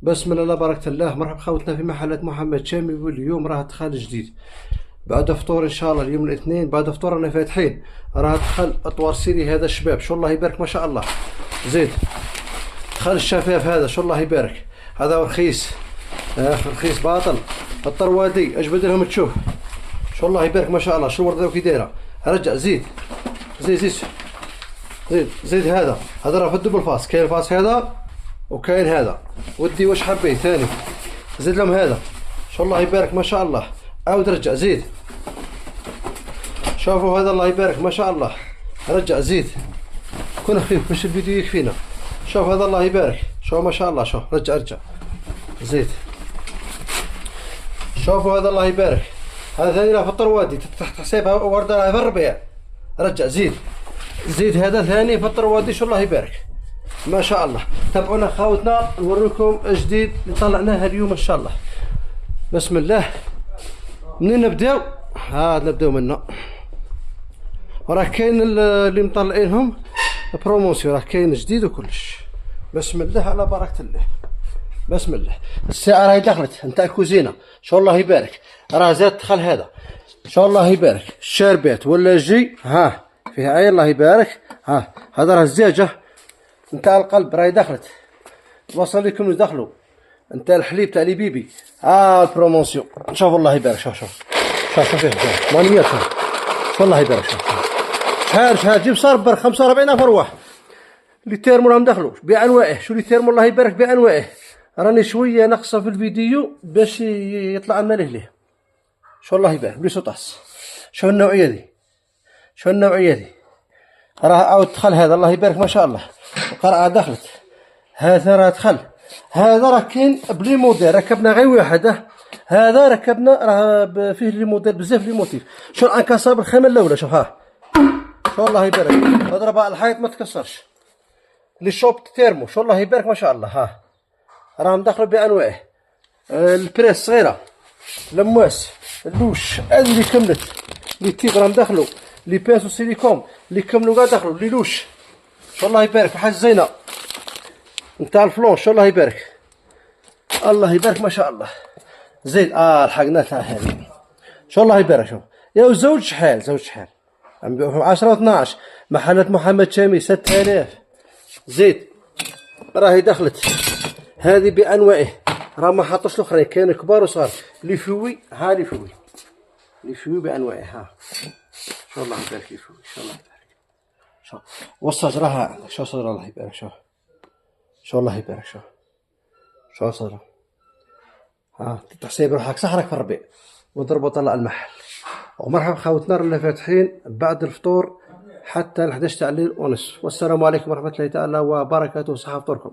بسم الله لا بركة الله. مرحبا خوتنا في محلات محمد شامي، واليوم راه دخل جديد بعد فطور ان شاء الله. اليوم الاثنين بعد فطور رانا فاتحين. راه دخل اطوار سيري هذا الشباب، شو الله يبارك ما شاء الله. زيد دخل الشفاف هذا، شو الله يبارك. هذا رخيص، رخيص باطل. الطروادي اجبد لهم تشوف، شو الله يبارك ما شاء الله. شو الورده كي دايره. رجع زيد زيد زيد زيد زيد. هذا راه في الدبل فاس. كاين الفاس هذا وكاين هذا. ودي واش حبيت ثاني. زيد لهم هذا، شو الله يبارك ما شاء الله. عاود رجع زيد. شوفوا هذا الله يبارك ما شاء الله. رجع زيد. كون خفيف باش الفيديو يكفينا. شوف هذا الله يبارك، شوف ما شاء الله. شوف رجع زيد. شوفوا هذا الله يبارك. هذا ثاني راه في الطروادي، تحت حسابها ورده راه في الربيع. رجع زيد هذا ثاني في الطروادي، شو الله يبارك ما شاء الله. تابعونا خاوتنا نوريكم جديد اللي طلعناه اليوم ان شاء الله. بسم الله. منين نبداو؟ نبداو منا. راه كاين اللي مطلعينهم بروموسيون، راه كاين جديد وكلش. بسم الله على بركة الله. بسم الله. الساعة راهي دخلت نتاع الكوزينة، شو الله يبارك. راه زاد دخل هذا، شو الله يبارك. الشاربات ولا جي فيها عين الله يبارك. هذا راه الزجاجة نتاع القلب راهي دخلت. وصل لكم دخلوا نتاع الحليب تاع لي بيبي. البروموسيون شوف الله يبارك. شوف فيه مانيات. شوف الله يبارك. شحال جيب صربر 45,000 رواح. لي تيرمو راهم دخلوا بانواعه. شو لي تيرمو الله يبارك بانواعه. راني شويه ناقصه في الفيديو باش يطلع المال ليه. شو الله يبارك بلي سوطاس. شو النوعيه دي. راه عاود دخل هذا الله يبارك ما شاء الله. القرعه دخلت. هذا راه دخل. هذا راه كاين بلي موديل، ركبنا غير واحد. هذا ركبنا راه فيه لي موديل بزاف لي موتيف. شو الانكاسابل الخامه الاولى. شوف شو الله يبارك. اضرب على الحيط ما تكسرش. لي شوب تيرمو، شو الله يبارك ما شاء الله. راهم داخلوا بانواعه. البريس صغيره، لمواس، اللوش هذه اللي كملت. لي تيغ راهم داخلوا. لي بيسو سيليكون اللي كملوا كاع داخلوا. لي لوش شو الله يبارك. حاجه زينه نتاع الفلون، شو الله يبارك. الله يبارك ما شاء الله. زيد لحقنا تاع هذه، شو الله يبارك. شوف يا زوج شحال نبيعوهم 10 و12. محلات محمد شامي 6000. زيد راهي دخلت هذه بانواعه. راه ما حطوش الاخرين، كاين كبار وصغار. لي فوي لي فوي بانواعه. شو الله يبارك. لي فوي شو الله يبارك. شوف والصدر عندك. شو صدر الله يبارك. شو الله يبارك. شو صدر. تحسب روحك صح راك في الربيع وضربوا طلع المحل. ومرحبا خوتنا رانا فاتحين بعد الفطور حتى ال 11 تاع الليل ونصف. والسلام عليكم ورحمة الله تعالى وبركاته. صحة فطوركم.